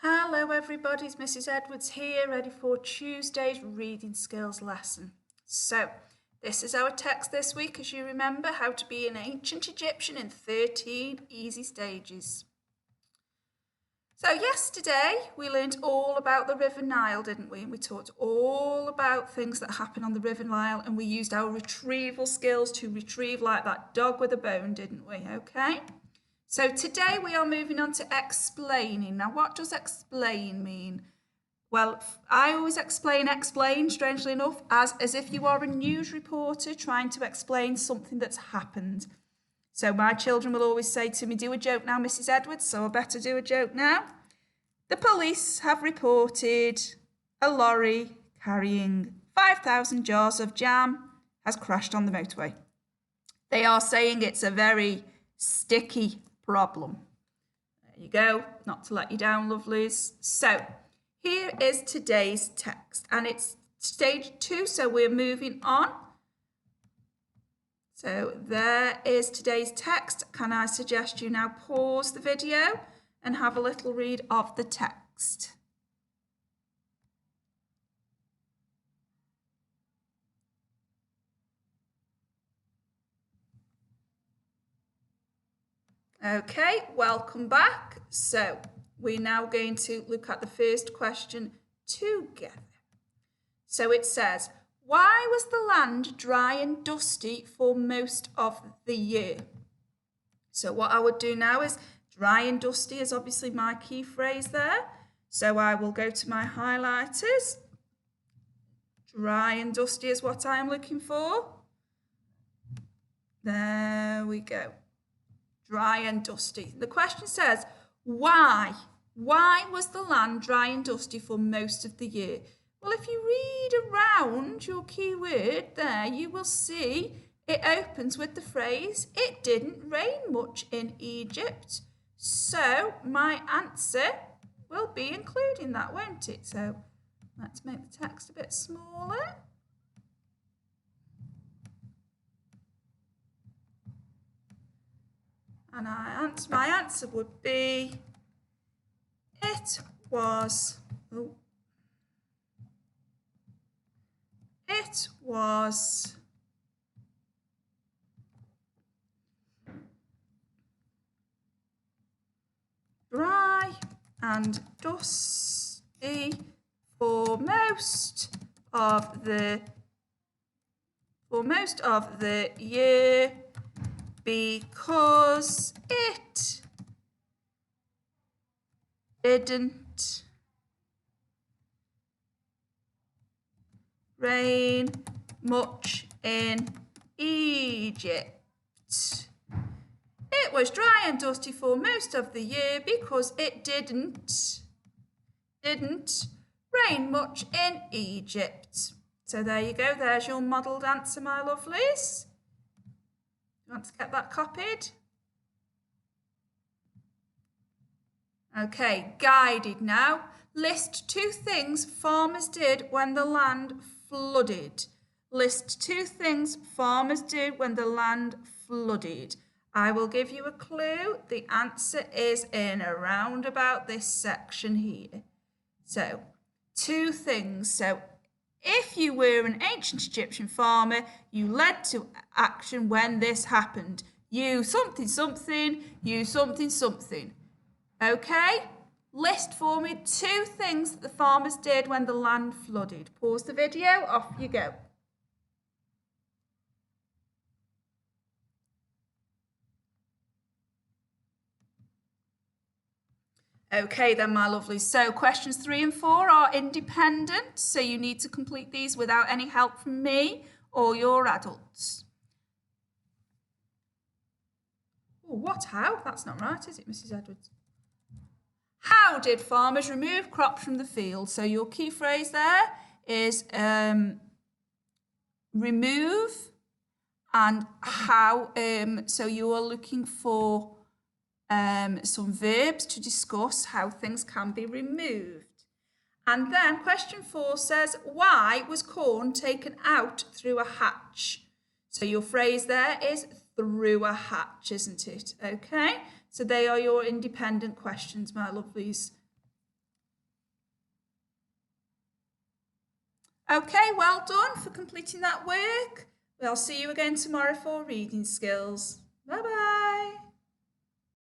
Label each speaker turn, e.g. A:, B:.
A: Hello everybody, it's Mrs Edwards here, ready for Tuesday's reading skills lesson. So, this is our text this week, as you remember, how to be an ancient Egyptian in 13 easy stages. So yesterday we learned all about the River Nile, didn't we? And we talked all about things that happen on the River Nile, and we used our retrieval skills to retrieve like that dog with a bone, didn't we? Okay. So today we are moving on to explaining. Now, what does explain mean? Well, I always explain, strangely enough, as if you are a news reporter trying to explain something that's happened. So my children will always say to me, do a joke now, Mrs. Edwards, so I better do a joke now. The police have reported a lorry carrying 5,000 jars of jam has crashed on the motorway. They are saying it's a very sticky problem. There you go, not to let you down, lovelies. So here is today's text, and it's stage 2, so we're moving on. So there is today's text. Can I suggest you now pause the video and have a little read of the text? Okay, welcome back. So we're now going to look at the first question together. So it says, why was the land dry and dusty for most of the year? So what I would do now is dry and dusty is obviously my key phrase there. So I will go to my highlighters. Dry and dusty is what I am looking for. There we go. Dry and dusty. The question says, why? Why was the land dry and dusty for most of the year? Well, if you read around your keyword there, you will see it opens with the phrase, it didn't rain much in Egypt. So my answer will be including that, won't it? So let's make the text a bit smaller. And my answer would be, it was dry and dusty for most of the year because it didn't rain much in Egypt. It was dry and dusty for most of the year because it didn't rain much in Egypt. So there you go, there's your modelled answer, my lovelies. You want to get that copied? Okay, guided now. List 2 things farmers did when the land flooded. List 2 things farmers did when the land flooded. I will give you a clue. The answer is in around about this section here. So, 2 things. So, if you were an ancient Egyptian farmer, you led to action when this happened. You something something, you something something. Okay? List for me 2 things that the farmers did when the land flooded. Pause the video, off you go. Okay then, my lovelies. So questions 3 and 4 are independent, so you need to complete these without any help from me or your adults. Oh, what, how? That's not right, is it, Mrs. Edwards? How did farmers remove crops from the field? So your key phrase there is remove and how. So you are looking for some verbs to discuss how things can be removed. And then question 4 says, why was corn taken out through a hatch? So your phrase there is through a hatch, isn't it? Okay, so they are your independent questions, my lovelies. Okay, well done for completing that work. I'll see you again tomorrow for reading skills. Bye bye.